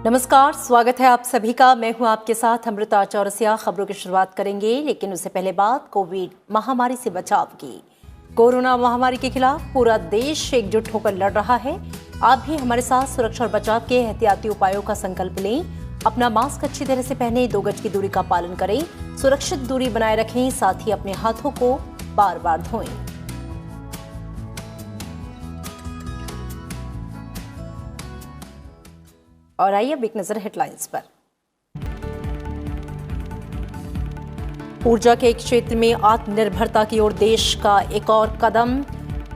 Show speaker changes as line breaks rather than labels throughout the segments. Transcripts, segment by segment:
नमस्कार, स्वागत है आप सभी का। मैं हूं आपके साथ अमृता चौरसिया। खबरों की शुरुआत करेंगे, लेकिन उससे पहले बात कोविड महामारी से बचाव की। कोरोना महामारी के खिलाफ पूरा देश एकजुट होकर लड़ रहा है। आप भी हमारे साथ सुरक्षा और बचाव के एहतियाती उपायों का संकल्प लें। अपना मास्क अच्छी तरह से पहने, 2 गज की दूरी का पालन करें, सुरक्षित दूरी बनाए रखें, साथ ही अपने हाथों को बार बार धोएं। और आइए अब एक नजर हेडलाइंस पर। ऊर्जा के क्षेत्र में आत्मनिर्भरता की ओर देश का एक और कदम।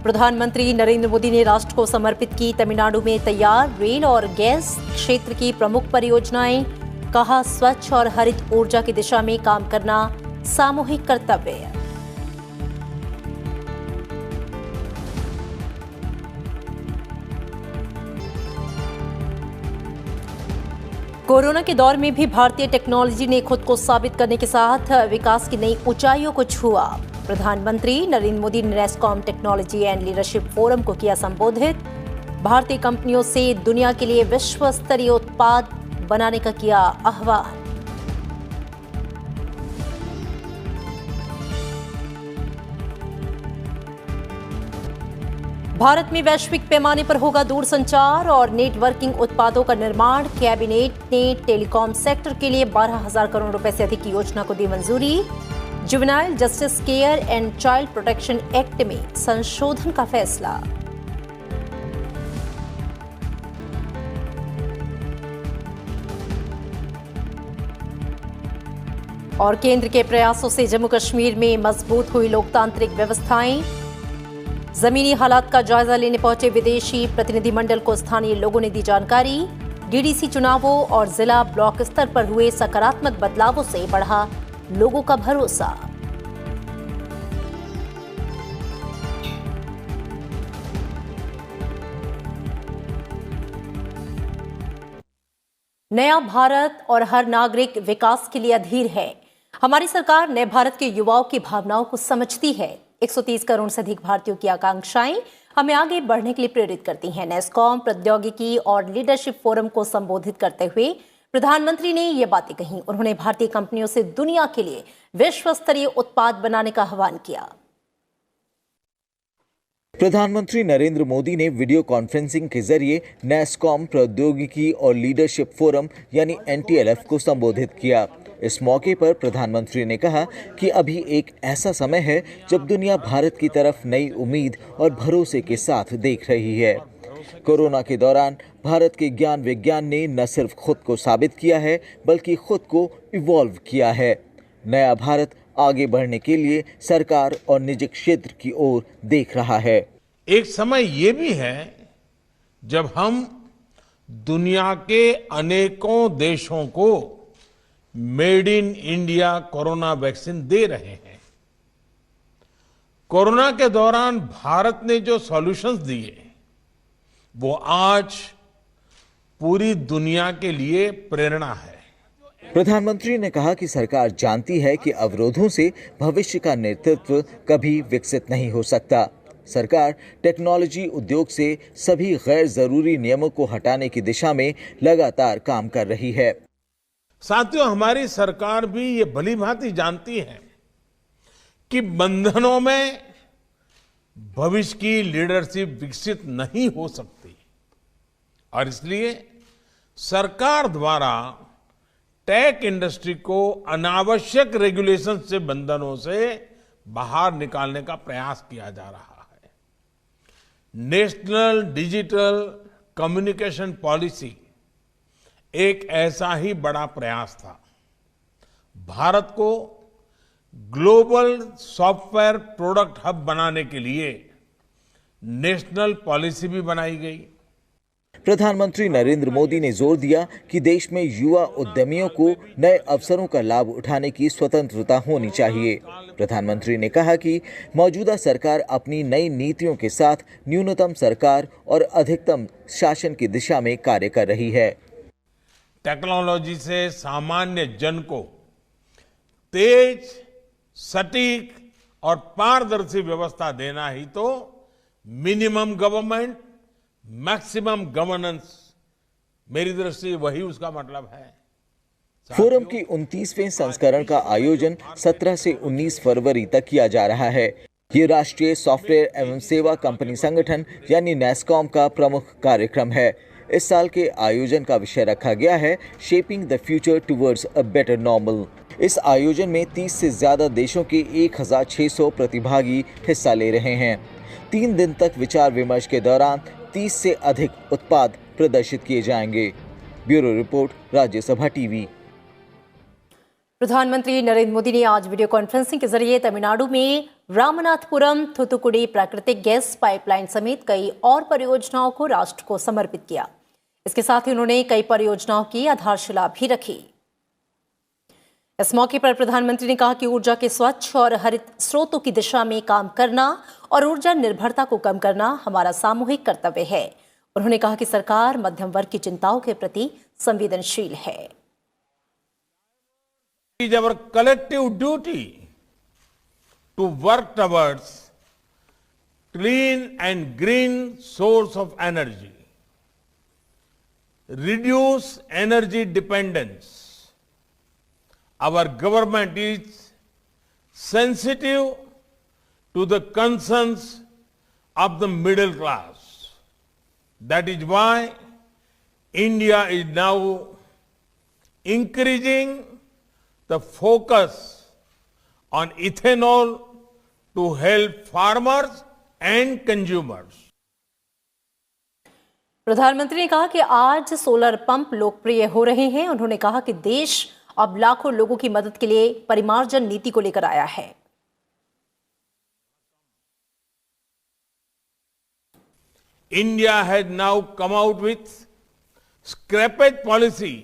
प्रधानमंत्री नरेंद्र मोदी ने राष्ट्र को समर्पित की तमिलनाडु में तैयार रेल और गैस क्षेत्र की प्रमुख परियोजनाएं। कहा, स्वच्छ और हरित ऊर्जा की दिशा में काम करना सामूहिक कर्तव्य है। कोरोना के दौर में भी भारतीय टेक्नोलॉजी ने खुद को साबित करने के साथ विकास की नई ऊंचाइयों को छुआ। प्रधानमंत्री नरेंद्र मोदी ने NASSCOM technology and leadership forum को किया संबोधित। भारतीय कंपनियों से दुनिया के लिए विश्व स्तरीय उत्पाद बनाने का किया आह्वान। भारत में वैश्विक पैमाने पर होगा दूरसंचार और नेटवर्किंग उत्पादों का निर्माण। कैबिनेट ने टेलीकॉम सेक्टर के लिए 12,000 करोड़ रुपए से अधिक की योजना को दी मंजूरी। Juvenile justice care and child protection act में संशोधन का फैसला। और केंद्र के प्रयासों से जम्मू कश्मीर में मजबूत हुई लोकतांत्रिक व्यवस्थाएं। जमीनी हालात का जायजा लेने पहुंचे विदेशी प्रतिनिधिमंडल को स्थानीय लोगों ने दी जानकारी। डीडीसी चुनावों और जिला ब्लॉक स्तर पर हुए सकारात्मक बदलावों से बढ़ा लोगों का भरोसा। नया भारत और हर नागरिक विकास के लिए अधीर है। हमारी सरकार नए भारत के युवाओं की भावनाओं को समझती है। 130 करोड़ से अधिक भारतीयों की आकांक्षाएं हमें आगे बढ़ने के लिए प्रेरित करती हैं। नेस्कॉम प्रौद्योगिकी और लीडरशिप फोरम को संबोधित करते हुए प्रधानमंत्री ने ये बातें कही। उन्होंने भारतीय कंपनियों से दुनिया के लिए विश्व स्तरीय उत्पाद बनाने का आह्वान किया।
प्रधानमंत्री नरेंद्र मोदी ने वीडियो कॉन्फ्रेंसिंग के जरिए नेस्कॉम प्रौद्योगिकी और लीडरशिप फोरम यानी NTLF को संबोधित किया। इस मौके पर प्रधानमंत्री ने कहा कि अभी एक ऐसा समय है जब दुनिया भारत की तरफ नई उम्मीद और भरोसे के साथ देख रही है। कोरोना के दौरान भारत के ज्ञान विज्ञान ने न सिर्फ खुद को साबित किया है, बल्कि खुद को इवॉल्व किया है। नया भारत आगे बढ़ने के लिए सरकार और निजी क्षेत्र की ओर देख रहा है।
एक समय ये भी है जब हम दुनिया के अनेकों देशों को made in India corona vaccine दे रहे हैं। कोरोना के दौरान भारत ने जो सॉल्यूशंस दिए वो आज पूरी दुनिया के लिए प्रेरणा है।
प्रधानमंत्री ने कहा कि सरकार जानती है कि अवरोधों से भविष्य का नेतृत्व कभी विकसित नहीं हो सकता। सरकार टेक्नोलॉजी उद्योग से सभी गैर जरूरी नियमों को हटाने की दिशा में लगातार काम कर रही है।
साथियों, हमारी सरकार भी ये भली भांति जानती है कि बंधनों में भविष्य की लीडरशिप विकसित नहीं हो सकती और इसलिए सरकार द्वारा टेक इंडस्ट्री को अनावश्यक रेगुलेशन से, बंधनों से बाहर निकालने का प्रयास किया जा रहा है। नेशनल डिजिटल कम्युनिकेशन पॉलिसी एक ऐसा ही बड़ा प्रयास था। भारत को ग्लोबल सॉफ्टवेयर प्रोडक्ट हब बनाने के लिए नेशनल पॉलिसी भी बनाई गई।
प्रधानमंत्री नरेंद्र मोदी ने जोर दिया कि देश में युवा उद्यमियों को नए अवसरों का लाभ उठाने की स्वतंत्रता होनी चाहिए। प्रधानमंत्री ने कहा कि मौजूदा सरकार अपनी नई नीतियों के साथ न्यूनतम सरकार और अधिकतम शासन की दिशा में कार्य कर रही है।
टेक्नोलॉजी से सामान्य जन को तेज, सटीक और पारदर्शी व्यवस्था देना ही तो मिनिमम गवर्नमेंट, मैक्सिमम गवर्नेंस मेरी दृष्टि से वही उसका मतलब है।
फोरम की 29वें संस्करण का आयोजन 17 से 19 फरवरी तक किया जा रहा है। ये राष्ट्रीय सॉफ्टवेयर एवं सेवा कंपनी संगठन यानी नैस्कॉम का प्रमुख कार्यक्रम है। इस साल के आयोजन का विषय रखा गया है shaping the future towards a better normal. इस आयोजन में 30 से ज्यादा देशों के 1600 प्रतिभागी हिस्सा ले रहे हैं। 3 दिन तक विचार विमर्श के दौरान 30 से अधिक उत्पाद प्रदर्शित किए जाएंगे। Bureau report, Rajya Sabha TV.
प्रधानमंत्री नरेंद्र मोदी ने आज वीडियो कॉन्फ्रेंसिंग के जरिए तमिलनाडु में रामनाथपुरम थूथुकुडी प्राकृतिक गैस पाइपलाइन समेत कई और परियोजनाओं को राष्ट्र को समर्पित किया। इसके साथ ही उन्होंने कई परियोजनाओं की आधारशिला भी रखी। इस मौके पर प्रधानमंत्री ने कहा कि ऊर्जा के स्वच्छ और हरित स्रोतों की दिशा में काम करना और ऊर्जा निर्भरता को कम करना हमारा सामूहिक कर्तव्य है। उन्होंने कहा कि सरकार मध्यम वर्ग की चिंताओं के प्रति संवेदनशील है।
It is our collective duty to work towards clean and green source of energy, reduce energy dependence. Our government is sensitive to the concerns of the middle class. That is why India is now increasing the focus on ethanol to help farmers and consumers.
प्रधानमंत्री ने कहा कि आज solar pump लोकप्रिय हो रहे हैं। उन्होंने कहा कि देश अब लाखों लोगों की मदद के लिए परिमार्जन नीति को लेकर आया है।
India has now come out with scrappage policy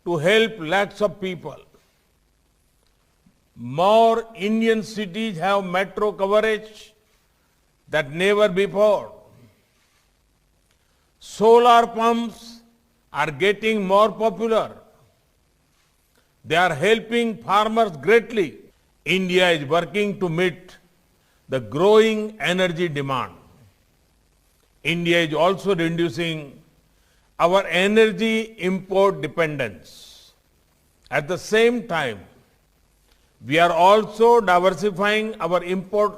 to help lakhs of people. More Indian cities have metro coverage than never before. Solar pumps are getting more popular. They are helping farmers greatly. India is working to meet the growing energy demand. India is also reducing our energy import dependence. At the same time, we are also diversifying our import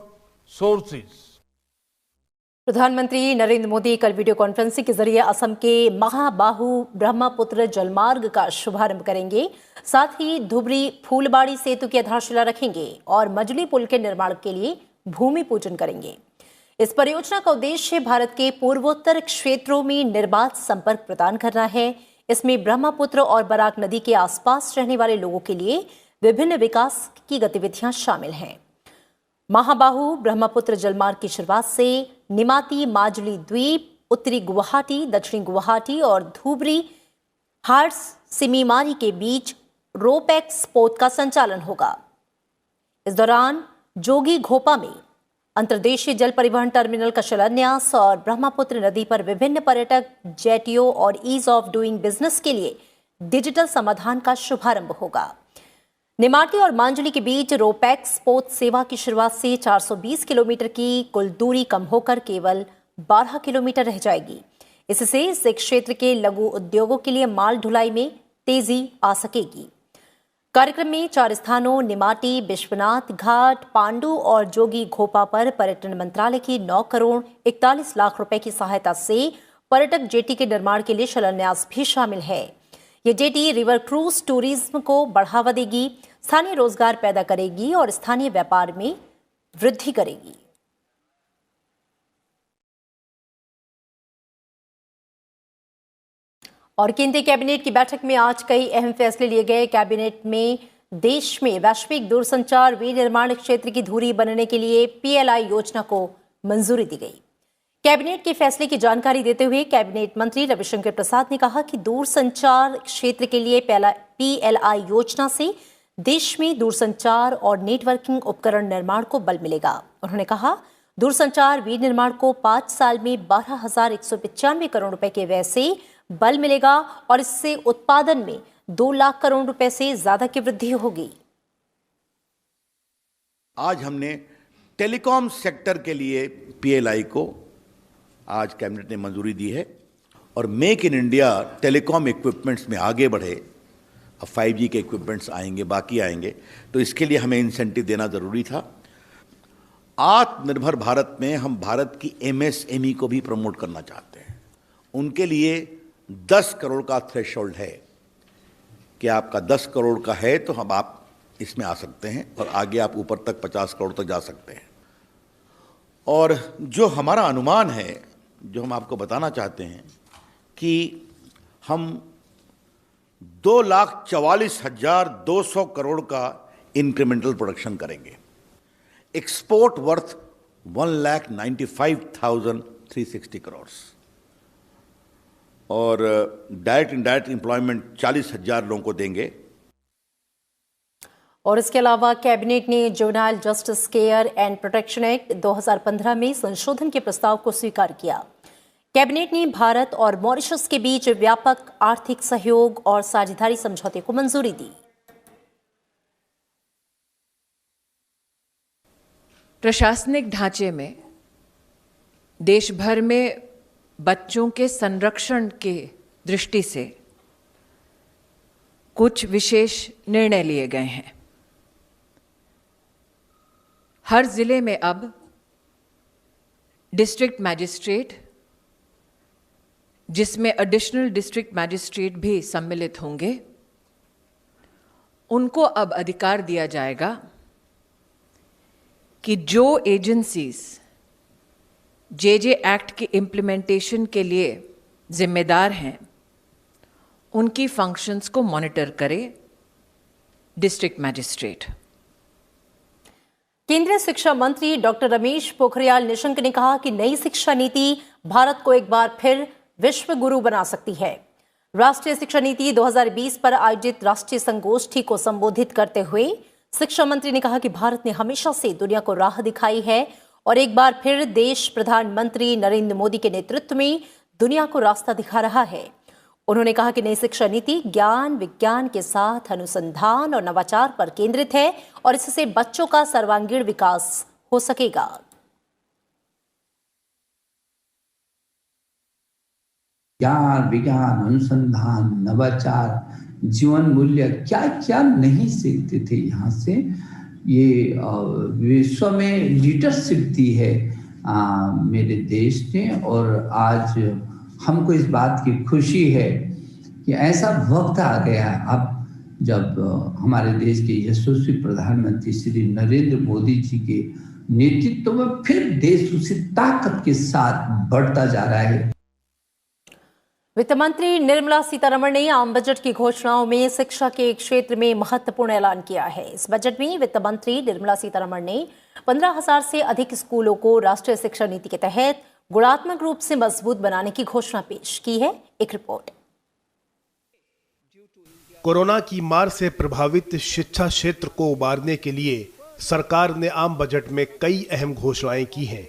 sources.
प्रधानमंत्री नरेंद्र मोदी कल video conferencing के जरिए असम के महाबाहु ब्रह्मपुत्र जलमार्ग का शुभारंभ करेंगे। साथ ही धुबरी फूलबाड़ी सेतु की आधारशिला रखेंगे और मजली पुल के निर्माण के लिए भूमि पूजन करेंगे। इस परियोजना का उद्देश्य भारत के पूर्वोत्तर क्षेत्रों में निर्बाध संपर्क प्रदान करना है। इसमें ब्रह्मपुत्र और बराक नदी के आसपास रहने वाले लोगों के लिए विभिन्न विकास की गतिविधियां शामिल हैं। महाबाहु ब्रह्मपुत्र जलमार्ग की शुरुआत से निमाती माजुली द्वीप, उत्तरी गुवाहाटी, दक्षिणी गुवाहाटी और धुबरी हार्ट्स सिमीमारी के बीच रोपैक्स पोत का संचालन होगा। इस दौरान जोगी घोपा में अंतर्देशीय जल परिवहन टर्मिनल का शिलान्यास और ब्रह्मपुत्र नदी पर विभिन्न पर्यटक जेटियों और ईज ऑफ डूइंग बिजनेस के लिए डिजिटल समाधान का शुभारंभ होगा। निमाती और मांजुली के बीच रोपैक्स पोत सेवा की शुरुआत से 420 किलोमीटर की कुल दूरी कम होकर केवल 12 किलोमीटर रह जाएगी। इससे इस क्षेत्र के लघु उद्योगों के लिए माल ढुलाई में तेजी आ सकेगी। कार्यक्रम में 4 स्थानों निमाटी, विश्वनाथ घाट, पांडु और जोगी घोपा पर पर्यटन मंत्रालय की 9 करोड़ 41 लाख रुपए की सहायता से पर्यटक जेटी के निर्माण के लिए शिलान्यास भी शामिल है। ये जेटी रिवर क्रूज टूरिज्म को बढ़ावा देगी, स्थानीय रोजगार पैदा करेगी और स्थानीय व्यापार में वृद्धि करेगी। और केंद्रीय कैबिनेट की बैठक में आज कई अहम फैसले लिए गए। कैबिनेट में देश में वैश्विक दूरसंचार विनिर्माण क्षेत्र की धुरी बनने के लिए पीएलआई योजना को मंजूरी दी गई। कैबिनेट के फैसले की जानकारी देते हुए कैबिनेट मंत्री रविशंकर प्रसाद ने कहा कि दूरसंचार क्षेत्र के लिए पीएलआई योजना से देश में दूरसंचार और नेटवर्किंग उपकरण निर्माण को बल मिलेगा। उन्होंने कहा, दूरसंचार विनिर्माण को 5 साल में 12,195 करोड़ रुपए के व्यय से बल मिलेगा और इससे उत्पादन में 2 लाख करोड़ रुपए से ज्यादा की वृद्धि होगी।
आज हमने टेलीकॉम सेक्टर के लिए पीएलआई को आज कैबिनेट ने मंजूरी दी है और make in India telecom equipments में आगे बढ़े। अब 5G के इक्विपमेंट्स आएंगे, बाकी आएंगे, तो इसके लिए हमें इंसेंटिव देना ज़रूरी था। आत्मनिर्भर भारत में हम भारत की MSME को भी प्रमोट करना चाहते हैं। उनके लिए 10 करोड़ का थ्रेशोल्ड है कि आपका 10 करोड़ का है तो हम आप इसमें आ सकते हैं, और आगे आप ऊपर तक 50 करोड़ तक जा सकते हैं। और जो हमारा अनुमान है, जो हम आपको बताना चाहते हैं कि हम 2,44,200 करोड़ का इंक्रीमेंटल प्रोडक्शन करेंगे। एक्सपोर्ट वर्थ 1,95,360 करोड़, और डायरेक्ट इनडायरेक्ट एम्प्लॉयमेंट 40,000 लोगों को देंगे।
और इसके अलावा कैबिनेट ने juvenile justice care and protection act 2015 में संशोधन के प्रस्ताव को स्वीकार किया। कैबिनेट ने भारत और मॉरिशस के बीच व्यापक आर्थिक सहयोग और साझेदारी समझौते को मंजूरी दी।
प्रशासनिक ढांचे में देश भर में बच्चों के संरक्षण के दृष्टि से कुछ विशेष निर्णय लिए गए हैं। हर जिले में अब डिस्ट्रिक्ट मैजिस्ट्रेट, जिसमें एडिशनल डिस्ट्रिक्ट मैजिस्ट्रेट भी सम्मिलित होंगे, उनको अब अधिकार दिया जाएगा कि जो एजेंसीज जे एक्ट के इम्प्लीमेंटेशन के लिए जिम्मेदार हैं, उनकी फंक्शंस को मॉनिटर करे डिस्ट्रिक्ट मैजिस्ट्रेट।
केंद्रीय शिक्षा मंत्री डॉक्टर रमेश पोखरियाल निशंक ने कहा कि नई शिक्षा नीति भारत को एक बार फिर विश्व गुरु बना सकती है। राष्ट्रीय शिक्षा नीति 2020 पर आयोजित राष्ट्रीय संगोष्ठी को संबोधित करते हुए शिक्षा मंत्री ने कहा कि भारत ने हमेशा से दुनिया को राह दिखाई है और एक बार फिर देश प्रधानमंत्री नरेंद्र मोदी के नेतृत्व में दुनिया को रास्ता दिखा रहा है। उन्होंने कहा कि नई शिक्षा नीति ज्ञान विज्ञान के साथ अनुसंधान और नवाचार पर केंद्रित है और इससे बच्चों का सर्वांगीण विकास हो सकेगा।
ज्ञान विज्ञान अनुसंधान नवाचार जीवन मूल्य क्या क्या नहीं सीखते थे। यहाँ से ये विश्व में लीडरशिप दी है मेरे देश ने, और आज हमको इस बात की खुशी है कि ऐसा वक्त आ गया अब जब हमारे देश के यशस्वी प्रधानमंत्री श्री नरेंद्र मोदी जी के नेतृत्व में फिर देश उसी ताकत के साथ बढ़ता जा रहा है।
वित्त मंत्री निर्मला सीतारमण ने आम बजट की घोषणाओं में शिक्षा के क्षेत्र में महत्वपूर्ण ऐलान किया है। इस बजट में वित्त मंत्री निर्मला सीतारमण ने 15,000 से अधिक स्कूलों को राष्ट्रीय शिक्षा नीति के तहत गुणात्मक रूप से मजबूत बनाने की घोषणा पेश की है। एक रिपोर्ट।
कोरोना की मार से प्रभावित शिक्षा क्षेत्र को उबारने के लिए सरकार ने आम बजट में कई अहम घोषणाएं की हैं।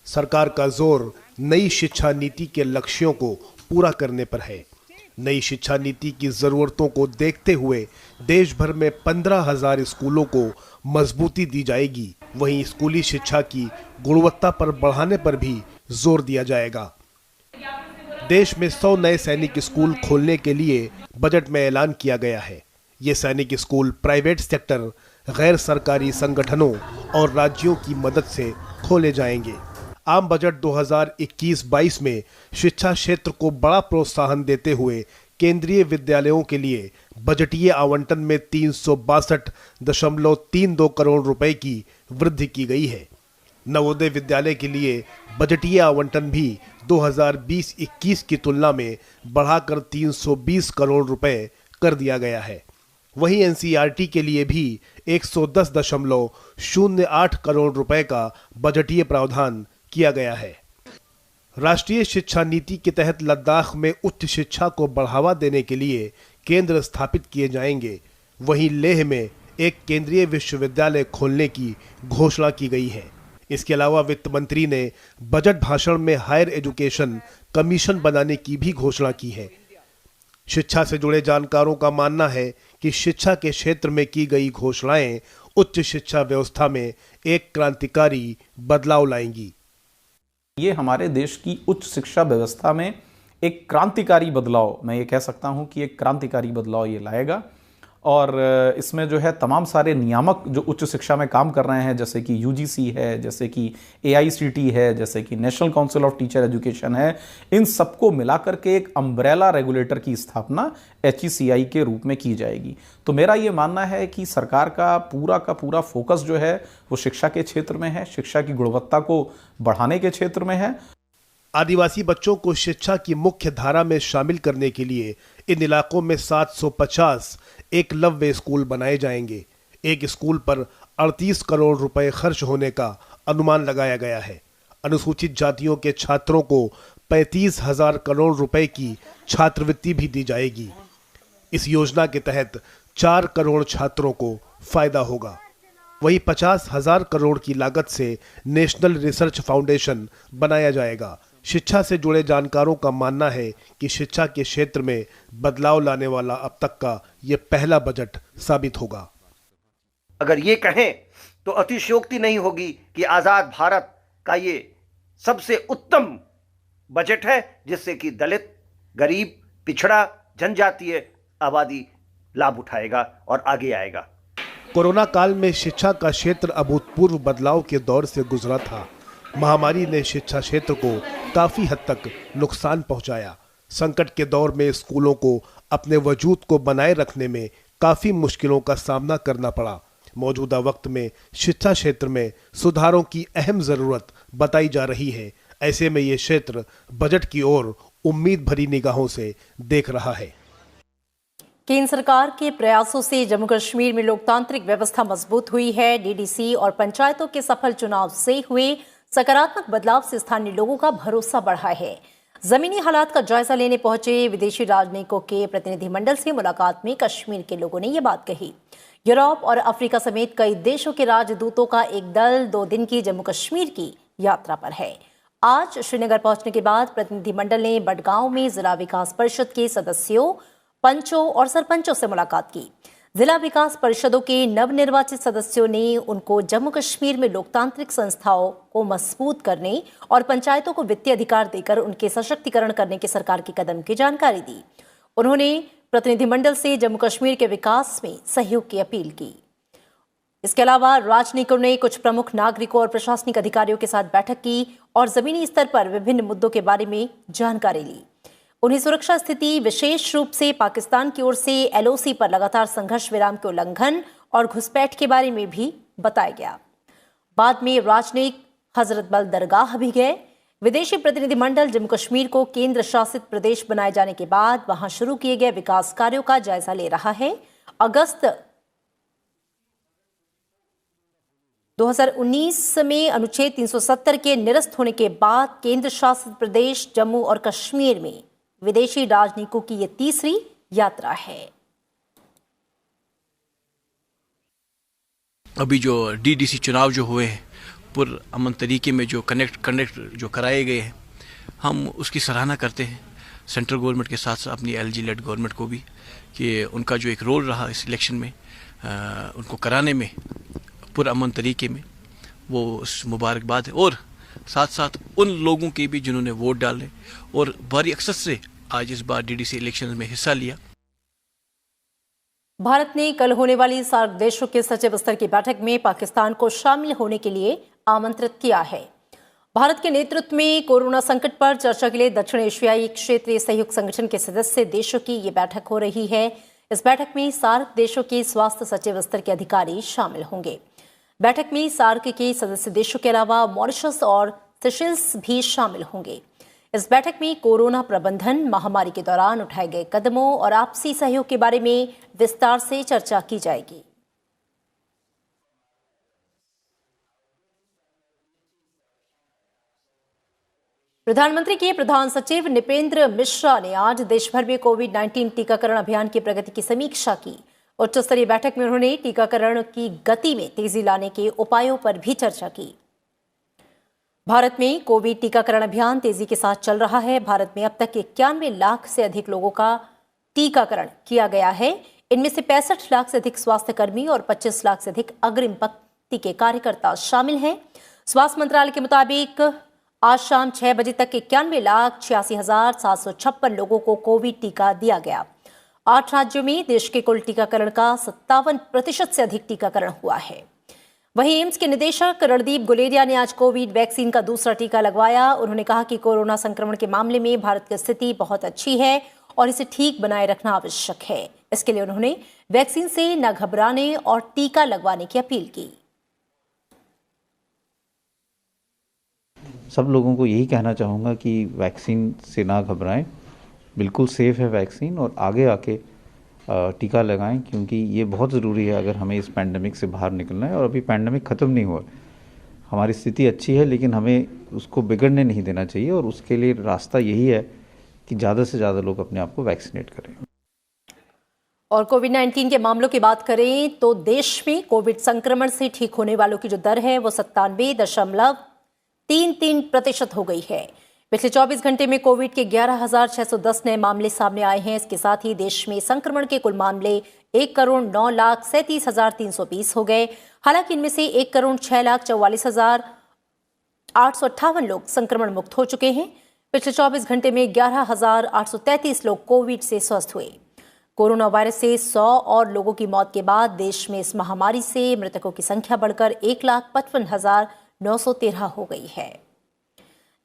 सरकार का जोर नई शिक्षा नीति के लक्ष्यों को पूरा करने पर है। नई शिक्षा नीति की जरूरतों को देखते हुए देश भर में 15,000 स्कूलों को मजबूती दी जाएगी। वहीं स्कूली शिक्षा की गुणवत्ता पर बढ़ाने पर भी जोर दिया जाएगा। देश में 100 नए सैनिक स्कूल खोलने के लिए बजट में ऐलान किया गया है। ये सैनिक स्कूल प्राइवेट सेक्टर, गैर सरकारी संगठनों और राज्यों की मदद से खोले जाएंगे। आम बजट 2021-22 में शिक्षा क्षेत्र को बड़ा प्रोत्साहन देते हुए केंद्रीय विद्यालयों के लिए बजटीय आवंटन में 362.32 करोड़ रुपए की वृद्धि की गई है। नवोदय विद्यालय के लिए बजटीय आवंटन भी 2020-21 की तुलना में बढ़ाकर 320 करोड़ रुपए कर दिया गया है। वहीं एनसीईआरटी के लिए भी 110.08 करोड़ रुपए का बजटीय प्रावधान किया गया है। राष्ट्रीय शिक्षा नीति के तहत लद्दाख में उच्च शिक्षा को बढ़ावा देने के लिए केंद्र स्थापित किए जाएंगे। वहीं लेह में एक केंद्रीय विश्वविद्यालय खोलने की घोषणा की गई है। इसके अलावा वित्त मंत्री ने बजट भाषण में हायर एजुकेशन कमीशन बनाने की भी घोषणा की है। शिक्षा से जुड़े जानकारों का मानना है कि शिक्षा के क्षेत्र में की गई घोषणाएं उच्च शिक्षा व्यवस्था में एक क्रांतिकारी बदलाव लाएंगी।
ये हमारे देश की उच्च शिक्षा व्यवस्था में एक क्रांतिकारी बदलाव, मैं ये कह सकता हूँ कि एक क्रांतिकारी बदलाव ये लाएगा। और इसमें जो है तमाम सारे नियामक जो उच्च शिक्षा में काम कर रहे हैं, जैसे कि यूजीसी है, जैसे कि एआईसीटी है, जैसे कि national council of teacher education है, इन सबको मिलाकर के एक अम्ब्रेला रेगुलेटर की स्थापना HECI के रूप में की जाएगी। तो मेरा ये मानना है कि सरकार का पूरा फोकस जो है वो शिक्षा के क्षेत्र में है, शिक्षा की गुणवत्ता को बढ़ाने के क्षेत्र में है।
आदिवासी बच्चों को शिक्षा की मुख्य धारा में शामिल करने के लिए इन इलाकों में 750 एकलव्य स्कूल बनाए जाएंगे। एक स्कूल पर 38 करोड़ रुपए खर्च होने का अनुमान लगाया गया है। अनुसूचित जातियों के छात्रों को 35,000 करोड़ रुपए की छात्रवृत्ति भी दी जाएगी। इस योजना के तहत 4 करोड़ छात्रों को फायदा होगा। वहीं 50,000 करोड़ की लागत से नेशनल रिसर्च फाउंडेशन बनाया जाएगा। शिक्षा से जुड़े जानकारों का मानना है कि शिक्षा के क्षेत्र में बदलाव लाने वाला अब तक का ये पहला बजट साबित होगा।
अगर ये कहें तो अतिशयोक्ति नहीं होगी कि आजाद भारत का ये सबसे उत्तम बजट है, जिससे कि दलित, गरीब, पिछड़ा, जनजातीय आबादी लाभ उठाएगा और आगे आएगा।
कोरोना काल में शिक्षा का क्षेत्र अभूतपूर्व बदलाव के दौर से गुजरा था। महामारी ने शिक्षा क्षेत्र को काफी हद तक नुकसान पहुंचाया। संकट के दौर में स्कूलों को अपने वजूद को बनाए रखने में काफी मुश्किलों का सामना करना पड़ा। मौजूदा वक्त में शिक्षा क्षेत्र में सुधारों की अहम जरूरत बताई जा रही है। ऐसे में ये क्षेत्र बजट की ओर उम्मीद भरी निगाहों से देख रहा है।
केंद्र सरकार के प्रयासों से जम्मू कश्मीर में लोकतांत्रिक व्यवस्था मजबूत हुई है। डीडीसी और पंचायतों के सफल चुनाव से हुए सकारात्मक बदलाव से स्थानीय लोगों का भरोसा बढ़ा है। जमीनी हालात का जायजा लेने पहुंचे विदेशी राजनयिकों के प्रतिनिधिमंडल से मुलाकात में कश्मीर के लोगों ने ये बात कही। यूरोप और अफ्रीका समेत कई देशों के राजदूतों का एक दल 2 दिन की जम्मू कश्मीर की यात्रा पर है। आज श्रीनगर पहुंचने के बाद प्रतिनिधिमंडल ने बडगांव में जिला विकास परिषद के सदस्यों, पंचों और सरपंचों से मुलाकात की। जिला विकास परिषदों के नवनिर्वाचित सदस्यों ने उनको जम्मू कश्मीर में लोकतांत्रिक संस्थाओं को मजबूत करने और पंचायतों को वित्तीय अधिकार देकर उनके सशक्तिकरण करने के सरकार के कदम की जानकारी दी। उन्होंने प्रतिनिधिमंडल से जम्मू कश्मीर के विकास में सहयोग की अपील की। इसके अलावा राजनयिकों ने कुछ प्रमुख नागरिकों और प्रशासनिक अधिकारियों के साथ बैठक की और जमीनी स्तर पर विभिन्न मुद्दों के बारे में जानकारी ली। उन्हें सुरक्षा स्थिति, विशेष रूप से पाकिस्तान की ओर से LOC पर लगातार संघर्ष विराम के उल्लंघन और घुसपैठ के बारे में भी बताया गया। बाद में राजनयिक हजरत बल दरगाह भी गए। विदेशी प्रतिनिधिमंडल जम्मू कश्मीर को केंद्र शासित प्रदेश बनाए जाने के बाद वहां शुरू किए गए विकास कार्यों का जायजा ले रहा है। अगस्त 2019 में अनुच्छेद 370 के निरस्त होने के बाद केंद्र शासित प्रदेश जम्मू और कश्मीर में विदेशी राजनयिकों की यह तीसरी यात्रा है।
अभी जो DDC चुनाव जो हुए हैं पुरअमन तरीके में जो कनेक्ट जो कराए गए हैं, हम उसकी सराहना करते हैं सेंट्रल गवर्नमेंट के साथ साथ अपनी LG लेड गवर्नमेंट को भी, कि उनका जो एक रोल रहा इस इलेक्शन में उनको कराने में पुरअमन तरीके में, वो मुबारकबाद है। और साथ साथ उन लोगों के भी जिन्होंने वोट डाले और भारी अक्सर से आज इस बार DDC इलेक्शन में हिस्सा लिया।
भारत ने कल होने वाली सार्क देशों के सचिव स्तर की बैठक में पाकिस्तान को शामिल होने के लिए आमंत्रित किया है। भारत के नेतृत्व में कोरोना संकट पर चर्चा के लिए दक्षिण एशियाई क्षेत्रीय सहयोग संगठन के सदस्य देशों की ये बैठक हो रही है। इस बैठक में सार्क देशों के स्वास्थ्य सचिव स्तर के अधिकारी शामिल होंगे। बैठक में सार्क के सदस्य देशों के अलावा मॉरिशस और सेशेल्स भी शामिल होंगे। इस बैठक में कोरोना प्रबंधन, महामारी के दौरान उठाए गए कदमों और आपसी सहयोग के बारे में विस्तार से चर्चा की जाएगी। प्रधानमंत्री के प्रधान सचिव निपेंद्र मिश्रा ने आज देश भर में कोविड-19 टीकाकरण अभियान की प्रगति की समीक्षा की। उच्च स्तरीय बैठक में उन्होंने टीकाकरण की गति में तेजी लाने के उपायों पर भी चर्चा की। भारत में कोविड टीकाकरण अभियान तेजी के साथ चल रहा है। भारत में अब तक 91 लाख से अधिक लोगों का टीकाकरण किया गया है। इनमें से 65 लाख से अधिक स्वास्थ्य कर्मी और 25 लाख से अधिक अग्रिम पंक्ति के कार्यकर्ता शामिल हैं। स्वास्थ्य मंत्रालय के मुताबिक आज शाम 6 बजे तक 91,86,756 लोगों को कोविड टीका दिया गया। 8 राज्यों में देश के कुल टीकाकरण का 57% से अधिक टीकाकरण हुआ है। वहीं एम्स के निदेशक रणदीप गुलेरिया ने आज कोविड वैक्सीन का दूसरा टीका लगवाया। उन्होंने कहा कि कोरोना संक्रमण के मामले में भारत की स्थिति बहुत अच्छी है और इसे ठीक बनाए रखना आवश्यक है। इसके लिए उन्होंने वैक्सीन से न घबराने और टीका लगवाने की अपील की।
सब लोगों को यही कहना चाहूँगा कि वैक्सीन से ना घबराएं, बिल्कुल सेफ़ है वैक्सीन, और आगे आके टीका लगाएं, क्योंकि ये बहुत ज़रूरी है अगर हमें इस पैंडमिक से बाहर निकलना है। और अभी पैंडमिक ख़त्म नहीं हुआ, हमारी स्थिति अच्छी है, लेकिन हमें उसको बिगड़ने नहीं देना चाहिए, और उसके लिए रास्ता यही है कि ज़्यादा से ज़्यादा लोग अपने आप को वैक्सीनेट करें।
और कोविड-19 के मामलों की बात करें तो देश में कोविड संक्रमण से ठीक होने वालों की जो दर है वो 97.33% हो गई है। पिछले 24 घंटे में कोविड के 11,610 नए मामले सामने आए हैं। इसके साथ ही देश में संक्रमण के कुल मामले 1,09,37,320 हो गए। हालांकि इनमें से 1,06,44,858 लोग संक्रमण मुक्त हो चुके हैं। पिछले 24 घंटे में 11,833 लोग कोविड से स्वस्थ हुए। कोरोना वायरस से 100 और लोगों की मौत के बाद देश में इस महामारी से मृतकों की संख्या बढ़कर 1,55,913 हो गई है।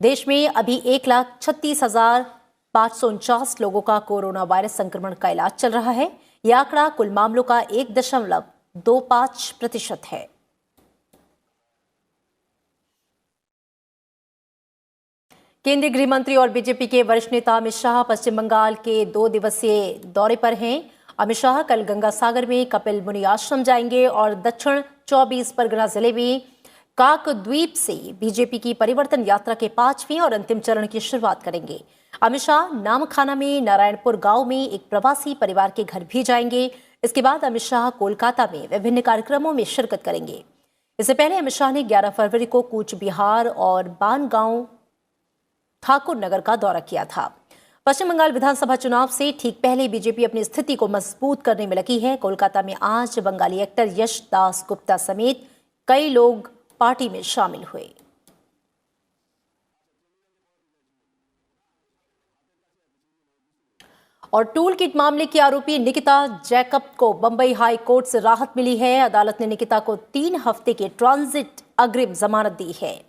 देश में अभी 1,36,549 लोगों का कोरोना वायरस संक्रमण का इलाज चल रहा है। यह आंकड़ा कुल मामलों का 1.25% है। केंद्रीय गृह मंत्री और बीजेपी के वरिष्ठ नेता अमित शाह पश्चिम बंगाल के 2 दिवसीय दौरे पर हैं। अमित शाह कल गंगा सागर में कपिल मुनि आश्रम जाएंगे और दक्षिण 24 परगना जिले में काकद्वीप से बीजेपी की परिवर्तन यात्रा के 5वें और अंतिम चरण की शुरुआत करेंगे। अमित शाह नामखाना में नारायणपुर गांव में एक प्रवासी परिवार के घर भी जाएंगे। इसके बाद अमित शाह कोलकाता में विभिन्न कार्यक्रमों में शिरकत करेंगे। इससे पहले अमित शाह ने 11 फरवरी को कूच बिहार और बानगांव ठाकुर नगर का दौरा किया था। पश्चिम बंगाल विधानसभा चुनाव से ठीक पहले बीजेपी अपनी स्थिति को मजबूत करने में लगी है। कोलकाता में आज बंगाली एक्टर यश दास गुप्ता समेत कई लोग पार्टी में शामिल हुए। और टूल किट मामले की आरोपी निकिता जैकब को बंबई हाई कोर्ट से राहत मिली है। अदालत ने निकिता को 3 हफ्ते की ट्रांजिट अग्रिम जमानत दी है।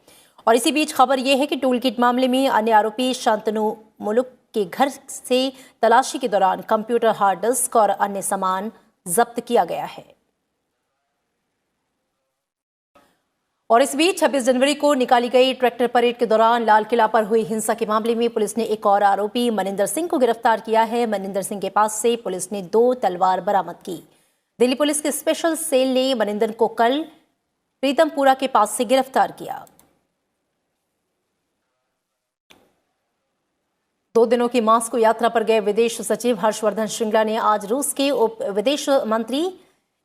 और इसी बीच खबर यह है कि टूल किट मामले में अन्य आरोपी शांतनु मुलुक के घर से तलाशी के दौरान कंप्यूटर, हार्ड डिस्क और अन्य सामान जब्त किया गया है। और इस बीच 26 जनवरी को निकाली गई ट्रैक्टर परेड के दौरान लाल किला पर हुई हिंसा के मामले में पुलिस ने एक और आरोपी मनिंदर सिंह को गिरफ्तार किया है। मनिंदर सिंह के पास से पुलिस ने 2 तलवार बरामद की। दिल्ली पुलिस के स्पेशल सेल ने मनिंदर को कल प्रीतमपुरा के पास से गिरफ्तार किया। 2 दिनों की मास्को यात्रा पर गए विदेश सचिव हर्षवर्धन श्रृंगला ने आज रूस के उप विदेश मंत्री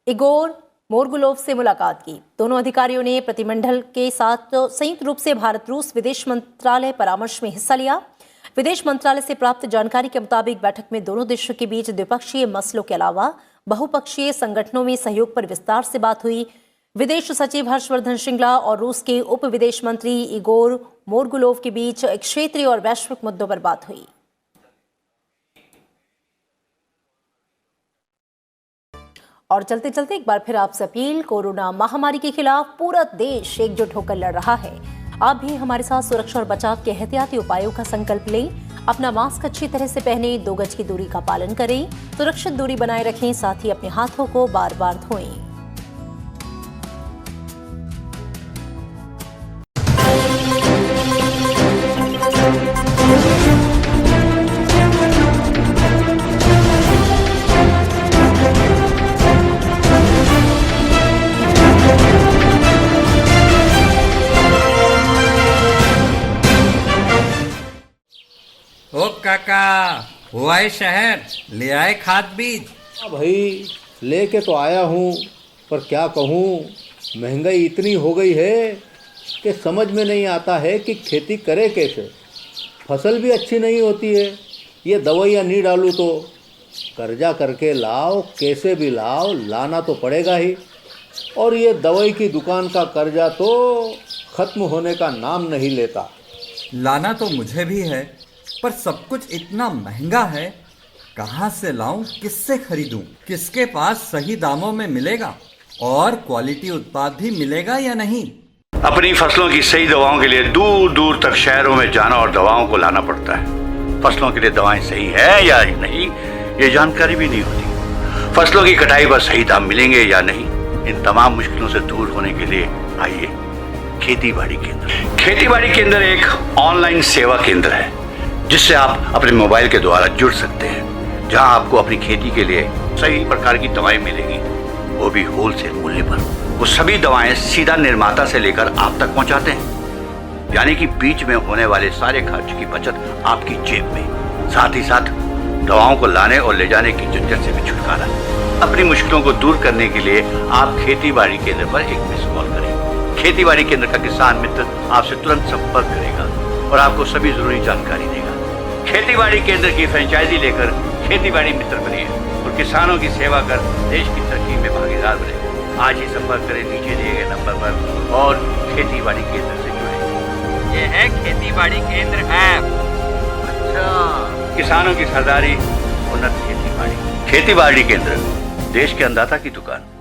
इगोर मोरगुलोव से मुलाकात की। दोनों अधिकारियों ने प्रतिमंडल के साथ संयुक्त रूप से भारत रूस विदेश मंत्रालय परामर्श में हिस्सा लिया। विदेश मंत्रालय से प्राप्त जानकारी के मुताबिक बैठक में दोनों देशों के बीच द्विपक्षीय मसलों के अलावा बहुपक्षीय संगठनों में सहयोग पर विस्तार से बात हुई। विदेश सचिव हर्षवर्धन श्रृंगला और रूस के उप विदेश मंत्री इगोर मोरगुलोव के बीच क्षेत्रीय और वैश्विक मुद्दों पर बात हुई। और चलते चलते एक बार फिर आपसे अपील, कोरोना महामारी के खिलाफ पूरा देश एकजुट होकर लड़ रहा है। आप भी हमारे साथ सुरक्षा और बचाव के एहतियाती उपायों का संकल्प लें। अपना मास्क अच्छी तरह से पहने, 2 गज की दूरी का पालन करें, सुरक्षित दूरी बनाए रखें, साथ ही अपने हाथों को बार बार धोएं।
ओ काका, हुआ है शहर, ले आए खाद बीज?
हाँ भाई, लेके तो आया हूँ, पर क्या कहूँ, महंगाई इतनी हो गई है कि समझ में नहीं आता है कि खेती करे कैसे। फसल भी अच्छी नहीं होती है, ये दवाइयाँ नहीं डालूँ तो कर्जा करके लाओ, कैसे भी लाओ, लाना तो पड़ेगा ही। और ये दवाई की दुकान का कर्जा तो ख़त्म होने का नाम नहीं लेता।
लाना तो मुझे भी है, पर सब कुछ इतना महंगा है, कहाँ से लाऊं, किससे खरीदूं, किसके पास सही दामों में मिलेगा और क्वालिटी उत्पाद भी मिलेगा या नहीं।
अपनी फसलों की सही दवाओं के लिए दूर दूर तक शहरों में जाना और दवाओं को लाना पड़ता है। फसलों के लिए दवाएं सही है या नहीं, ये जानकारी भी नहीं होती। फसलों की कटाई पर सही दाम मिलेंगे या नहीं, इन तमाम मुश्किलों से दूर होने के लिए आइए खेती बाड़ी केंद्र। खेती बाड़ी केंद्र एक ऑनलाइन सेवा केंद्र है जिससे आप अपने मोबाइल के द्वारा जुड़ सकते हैं, जहां आपको अपनी खेती के लिए सही प्रकार की दवाएं मिलेंगी, वो भी होलसेल मूल्य पर। वो सभी दवाएं सीधा निर्माता से लेकर आप तक पहुंचाते हैं, यानी कि बीच में होने वाले सारे खर्च की बचत आपकी जेब में। साथ ही साथ दवाओं को लाने और ले जाने की झंझट से भी छुटकारा। अपनी मुश्किलों को दूर करने के लिए आप खेती बाड़ी केंद्र पर एक मिस कॉल करें। खेती बाड़ी केंद्र का किसान मित्र आपसे तुरंत संपर्क करेगा और आपको सभी जरूरी जानकारी देगा। खेती बाड़ी केंद्र की फ्रेंचाइजी लेकर खेती बाड़ी मित्र बनिए और किसानों की सेवा कर देश की तरक्की में भागीदार बने। आज ही संपर्क करें नीचे दिए गए नंबर पर और खेती बाड़ी केंद्र से जुड़े।
ये है खेती बाड़ी केंद्र ऐप।
अच्छा, किसानों की सरदारी, उन्नत खेती बाड़ी। खेती बाड़ी केंद्र, देश के अन्नदाता की दुकान।